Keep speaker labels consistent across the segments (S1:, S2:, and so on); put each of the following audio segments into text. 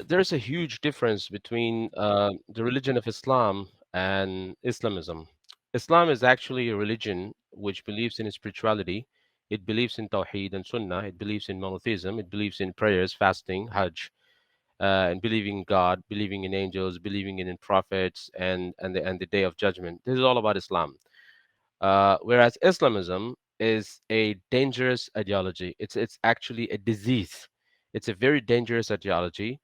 S1: there's a huge difference between the religion of Islam and Islamism. Islam is actually a religion which believes in spirituality. It believes in Tawheed and Sunnah. It believes in monotheism. It believes in prayers, fasting, Hajj, and believing in God, believing in angels, believing in prophets, and the Day of Judgment. This is all about Islam. Whereas Islamism is a dangerous ideology. It's actually a disease. It's a very dangerous ideology,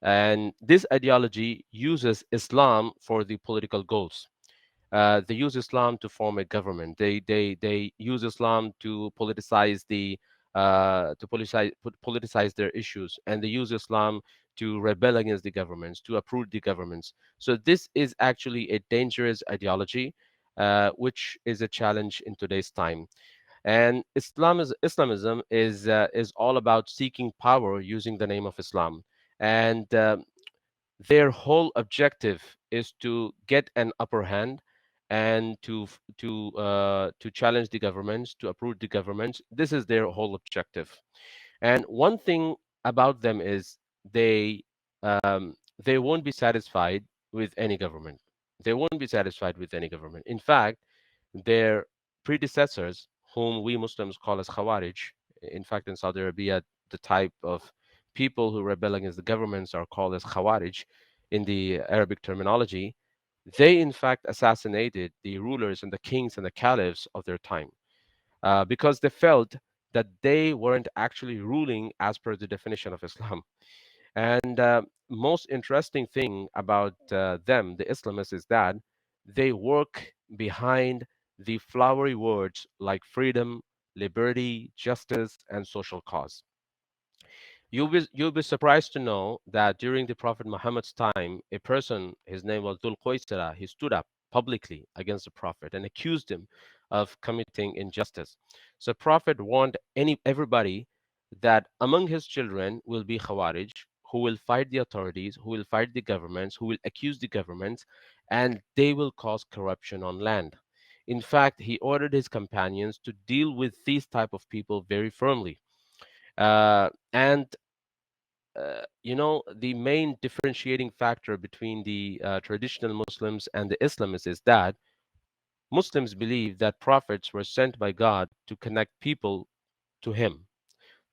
S1: and this ideology uses Islam for the political goals. They use Islam to form a government. They use Islam to politicize politicize their issues, and they use Islam to rebel against the governments, to uproot the governments. So this is actually a dangerous ideology, which is a challenge in today's time. And Islamism is all about seeking power using the name of Islam, and their whole objective is to get an upper hand and to challenge the governments, to uproot the governments. This is their whole objective. And one thing about them is they they won't be satisfied with any government. They won't be satisfied with any government. In fact, their predecessors, whom we Muslims call as Khawarij, in fact, in Saudi Arabia, the type of people who rebel against the governments are called as Khawarij in the Arabic terminology. They, in fact, assassinated the rulers and the kings and the caliphs of their time because they felt that they weren't actually ruling as per the definition of Islam. And most interesting thing about them, the Islamists, is that they work behind the flowery words like freedom, liberty, justice, and social cause. You'll be surprised to know that during the Prophet Muhammad's time, a person, his name was Dhul Qaisara, he stood up publicly against the Prophet and accused him of committing injustice. So Prophet warned everybody that among his children will be Khawarij, who will fight the authorities, who will fight the governments, who will accuse the governments, and they will cause corruption on land. In fact, he ordered his companions to deal with these type of people very firmly. And the main differentiating factor between the traditional Muslims and the Islamists is that Muslims believe that prophets were sent by God to connect people to Him,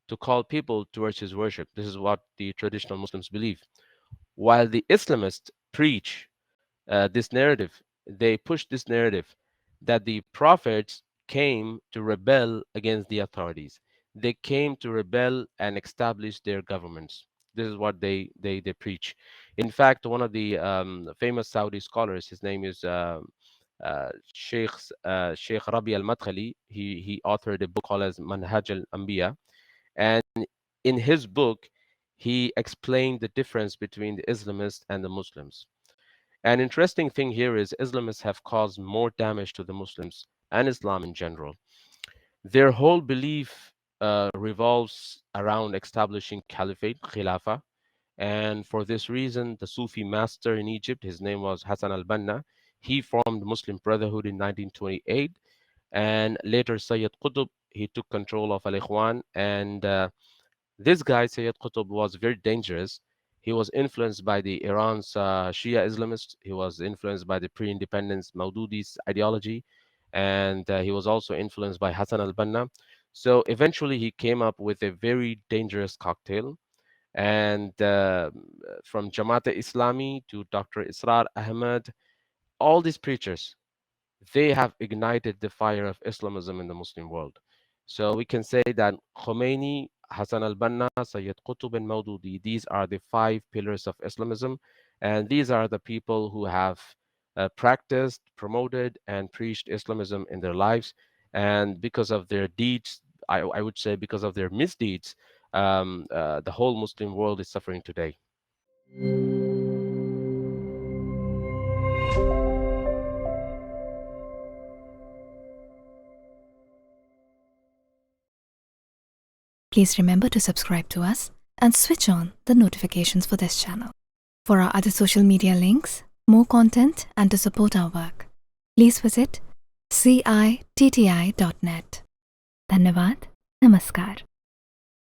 S1: to call people towards His worship. This is what the traditional Muslims believe. While the Islamists preach this narrative, they push this narrative that the prophets came to rebel against the authorities. They came to rebel and establish their governments. This is what they preach. In fact, one of the famous Saudi scholars, his name is Sheikh Sheikh Rabi al-Madkhali. He authored a book called as Manhaj al-Anbiya, and in his book, he explained the difference between the Islamists and the Muslims. An interesting thing here is Islamists have caused more damage to the Muslims and Islam in general. Their whole belief revolves around establishing caliphate, khilafah, and for this reason, the Sufi master in Egypt, his name was Hassan al-Banna, he formed Muslim Brotherhood in 1928, and later Sayyid Qutb, he took control of Al-Ikhwan, and this guy, Sayyid Qutb, was very dangerous. He was influenced by the Iran's Shia Islamists. He was influenced by the pre-independence Maududi's ideology, and he was also influenced by Hassan al-Banna. So eventually, he came up with a very dangerous cocktail. And from Jamaat Islami to Dr. Israr Ahmed, all these preachers, they have ignited the fire of Islamism in the Muslim world. So we can say that Khomeini, Hassan al-Banna, Sayyid Qutb, and Maududi, these are the five pillars of Islamism. And these are the people who have practiced, promoted, and preached Islamism in their lives. And because of their deeds, I would say because of their misdeeds, the whole Muslim world is suffering today.
S2: Please remember to subscribe to us and switch on the notifications for this channel. For our other social media links, more content, and to support our work, please visit citti.net. Dhanyavad. Namaskar.